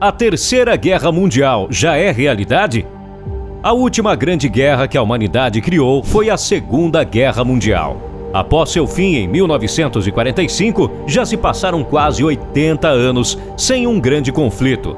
A Terceira Guerra Mundial já é realidade? A última grande guerra que a humanidade criou foi a Segunda Guerra Mundial. Após seu fim em 1945, já se passaram quase 80 anos sem um grande conflito.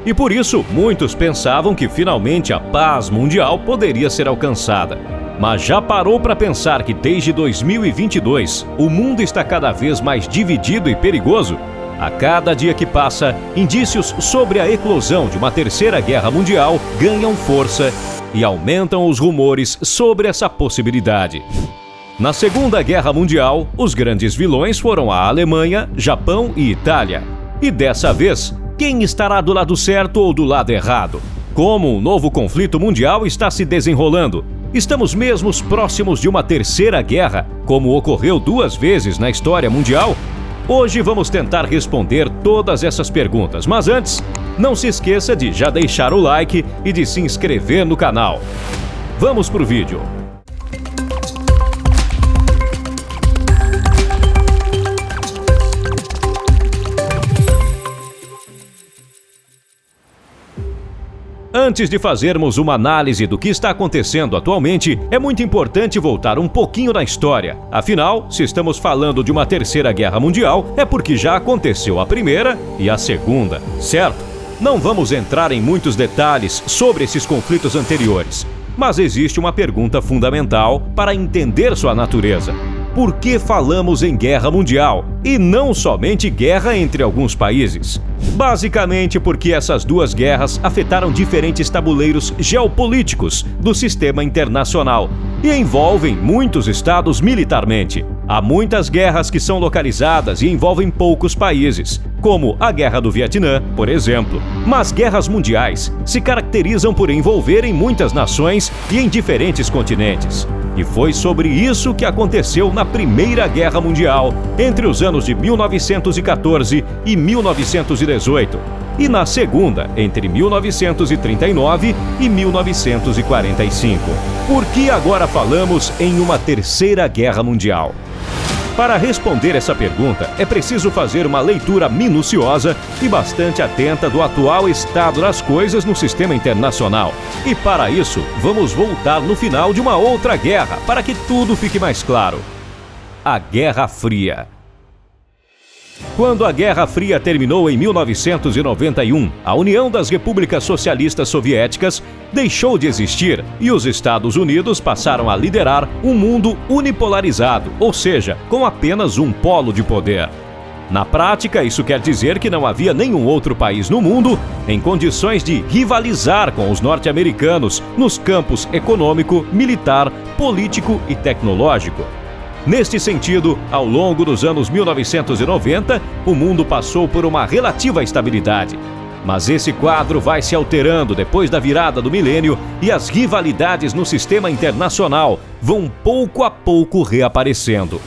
E por isso, muitos pensavam que finalmente a paz mundial poderia ser alcançada. Mas já parou para pensar que desde 2022 o mundo está cada vez mais dividido e perigoso? A cada dia que passa, indícios sobre a eclosão de uma terceira guerra mundial ganham força e aumentam os rumores sobre essa possibilidade. Na Segunda Guerra Mundial, os grandes vilões foram a Alemanha, Japão e Itália. E dessa vez, quem estará do lado certo ou do lado errado? Como um novo conflito mundial está se desenrolando? Estamos mesmo próximos de uma terceira guerra, como ocorreu 2 vezes na história mundial? Hoje vamos tentar responder todas essas perguntas, mas antes, não se esqueça de já deixar o like e de se inscrever no canal. Vamos pro vídeo. Antes de fazermos uma análise do que está acontecendo atualmente, é muito importante voltar um pouquinho na história. Afinal, se estamos falando de uma terceira guerra mundial, é porque já aconteceu a primeira e a segunda, certo? Não vamos entrar em muitos detalhes sobre esses conflitos anteriores, mas existe uma pergunta fundamental para entender sua natureza. Por que falamos em guerra mundial e não somente guerra entre alguns países? Basicamente porque essas 2 guerras afetaram diferentes tabuleiros geopolíticos do sistema internacional e envolvem muitos estados militarmente. Há muitas guerras que são localizadas e envolvem poucos países, como a Guerra do Vietnã, por exemplo. Mas guerras mundiais se caracterizam por envolverem muitas nações e em diferentes continentes. E foi sobre isso que aconteceu na Primeira Guerra Mundial, entre os anos de 1914 e 1918, e na Segunda, entre 1939 e 1945. Por que agora falamos em uma Terceira Guerra Mundial? Para responder essa pergunta, é preciso fazer uma leitura minuciosa e bastante atenta do atual estado das coisas no sistema internacional. E para isso, vamos voltar no final de uma outra guerra, para que tudo fique mais claro. A Guerra Fria. Quando a Guerra Fria terminou em 1991, a União das Repúblicas Socialistas Soviéticas deixou de existir e os Estados Unidos passaram a liderar um mundo unipolarizado, ou seja, com apenas um polo de poder. Na prática, isso quer dizer que não havia nenhum outro país no mundo em condições de rivalizar com os norte-americanos nos campos econômico, militar, político e tecnológico. Neste sentido, ao longo dos anos 1990, o mundo passou por uma relativa estabilidade. Mas esse quadro vai se alterando depois da virada do milênio e as rivalidades no sistema internacional vão pouco a pouco reaparecendo.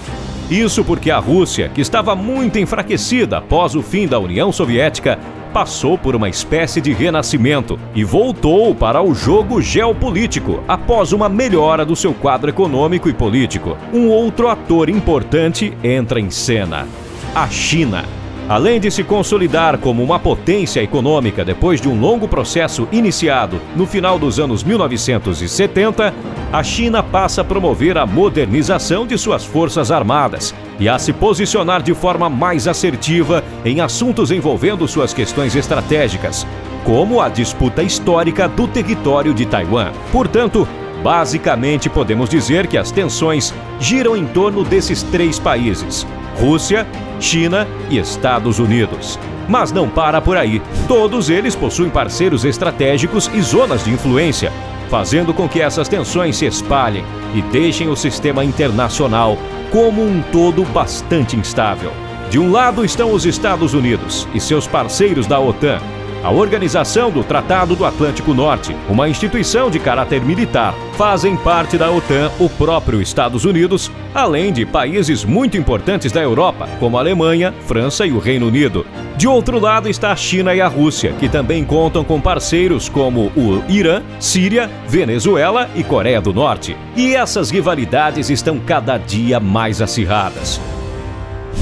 Isso porque a Rússia, que estava muito enfraquecida após o fim da União Soviética, passou por uma espécie de renascimento e voltou para o jogo geopolítico após uma melhora do seu quadro econômico e político. Um outro ator importante entra em cena: a China. Além de se consolidar como uma potência econômica depois de um longo processo iniciado no final dos anos 1970, a China passa a promover a modernização de suas forças armadas e a se posicionar de forma mais assertiva em assuntos envolvendo suas questões estratégicas, como a disputa histórica do território de Taiwan. Portanto, basicamente podemos dizer que as tensões giram em torno desses 3 países: Rússia, China e Estados Unidos. Mas não para por aí. Todos eles possuem parceiros estratégicos e zonas de influência, fazendo com que essas tensões se espalhem e deixem o sistema internacional como um todo bastante instável. De um lado estão os Estados Unidos e seus parceiros da OTAN, a Organização do Tratado do Atlântico Norte, uma instituição de caráter militar. Fazem parte da OTAN o próprio Estados Unidos, além de países muito importantes da Europa, como a Alemanha, França e o Reino Unido. De outro lado está a China e a Rússia, que também contam com parceiros como o Irã, Síria, Venezuela e Coreia do Norte. E essas rivalidades estão cada dia mais acirradas.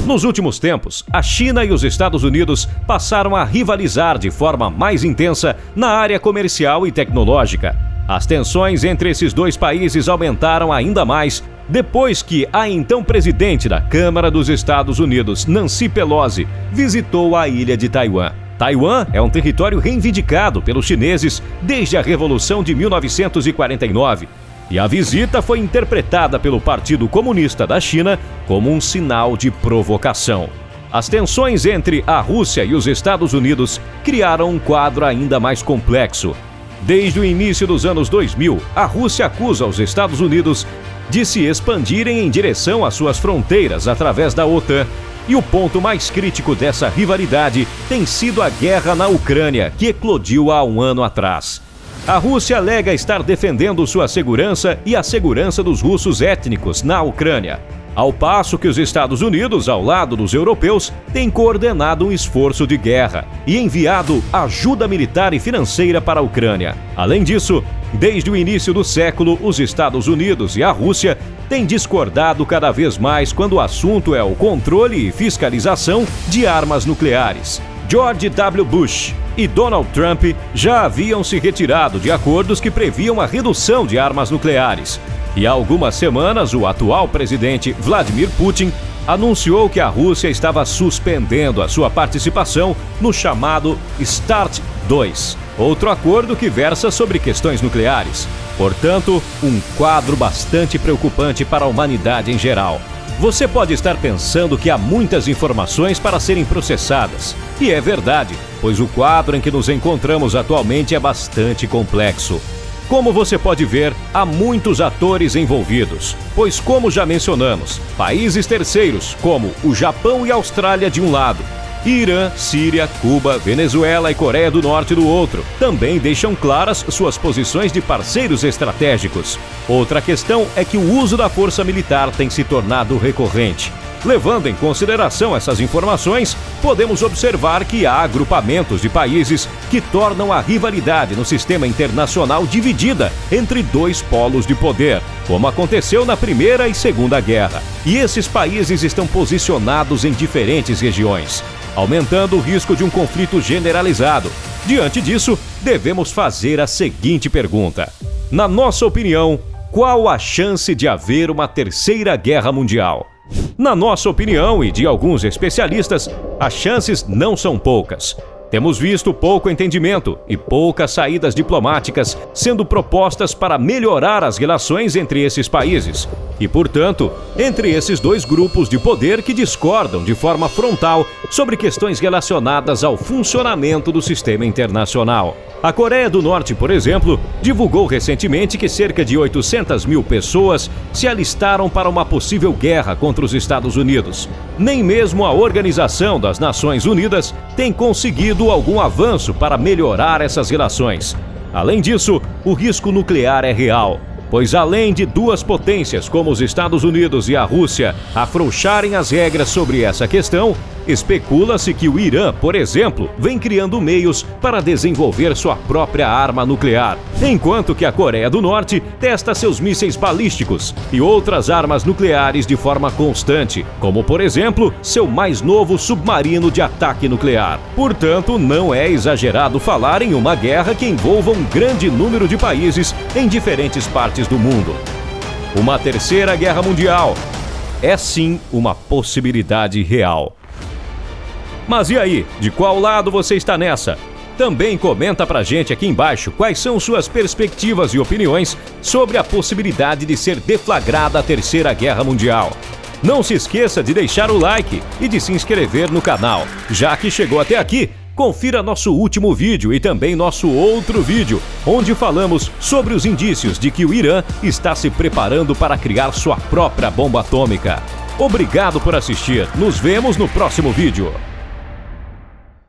Nos últimos tempos, a China e os Estados Unidos passaram a rivalizar de forma mais intensa na área comercial e tecnológica. As tensões entre esses dois países aumentaram ainda mais depois que a então presidente da Câmara dos Estados Unidos, Nancy Pelosi, visitou a ilha de Taiwan. Taiwan é um território reivindicado pelos chineses desde a Revolução de 1949. E a visita foi interpretada pelo Partido Comunista da China como um sinal de provocação. As tensões entre a Rússia e os Estados Unidos criaram um quadro ainda mais complexo. Desde o início dos anos 2000, a Rússia acusa os Estados Unidos de se expandirem em direção às suas fronteiras através da OTAN. E o ponto mais crítico dessa rivalidade tem sido a guerra na Ucrânia, que eclodiu há um ano atrás. A Rússia alega estar defendendo sua segurança e a segurança dos russos étnicos na Ucrânia, ao passo que os Estados Unidos, ao lado dos europeus, têm coordenado um esforço de guerra e enviado ajuda militar e financeira para a Ucrânia. Além disso, desde o início do século, os Estados Unidos e a Rússia têm discordado cada vez mais quando o assunto é o controle e fiscalização de armas nucleares. George W. Bush e Donald Trump já haviam se retirado de acordos que previam a redução de armas nucleares. E há algumas semanas, o atual presidente Vladimir Putin anunciou que a Rússia estava suspendendo a sua participação no chamado START 2, outro acordo que versa sobre questões nucleares. Portanto, um quadro bastante preocupante para a humanidade em geral. Você pode estar pensando que há muitas informações para serem processadas. E é verdade, pois o quadro em que nos encontramos atualmente é bastante complexo. Como você pode ver, há muitos atores envolvidos, pois, como já mencionamos, países terceiros, como o Japão e a Austrália de um lado, Irã, Síria, Cuba, Venezuela e Coreia do Norte do outro, também deixam claras suas posições de parceiros estratégicos. Outra questão é que o uso da força militar tem se tornado recorrente. Levando em consideração essas informações, podemos observar que há agrupamentos de países que tornam a rivalidade no sistema internacional dividida entre dois polos de poder, como aconteceu na Primeira e Segunda Guerra. E esses países estão posicionados em diferentes regiões, aumentando o risco de um conflito generalizado. Diante disso, devemos fazer a seguinte pergunta: na nossa opinião, qual a chance de haver uma terceira guerra mundial? Na nossa opinião e de alguns especialistas, as chances não são poucas. Temos visto pouco entendimento e poucas saídas diplomáticas sendo propostas para melhorar as relações entre esses países e, portanto, entre esses dois grupos de poder que discordam de forma frontal sobre questões relacionadas ao funcionamento do sistema internacional. A Coreia do Norte, por exemplo, divulgou recentemente que cerca de 800 mil pessoas se alistaram para uma possível guerra contra os Estados Unidos. Nem mesmo a Organização das Nações Unidas tem conseguido algum avanço para melhorar essas relações. Além disso, o risco nuclear é real, pois além de duas potências como os Estados Unidos e a Rússia afrouxarem as regras sobre essa questão, especula-se que o Irã, por exemplo, vem criando meios para desenvolver sua própria arma nuclear, enquanto que a Coreia do Norte testa seus mísseis balísticos e outras armas nucleares de forma constante, como, por exemplo, seu mais novo submarino de ataque nuclear. Portanto, não é exagerado falar em uma guerra que envolva um grande número de países em diferentes partes do mundo. Uma terceira guerra mundial é sim uma possibilidade real. Mas e aí, de qual lado você está nessa? Também comenta pra gente aqui embaixo quais são suas perspectivas e opiniões sobre a possibilidade de ser deflagrada a Terceira Guerra Mundial. Não se esqueça de deixar o like e de se inscrever no canal. Já que chegou até aqui, confira nosso último vídeo e também nosso outro vídeo, onde falamos sobre os indícios de que o Irã está se preparando para criar sua própria bomba atômica. Obrigado por assistir, nos vemos no próximo vídeo.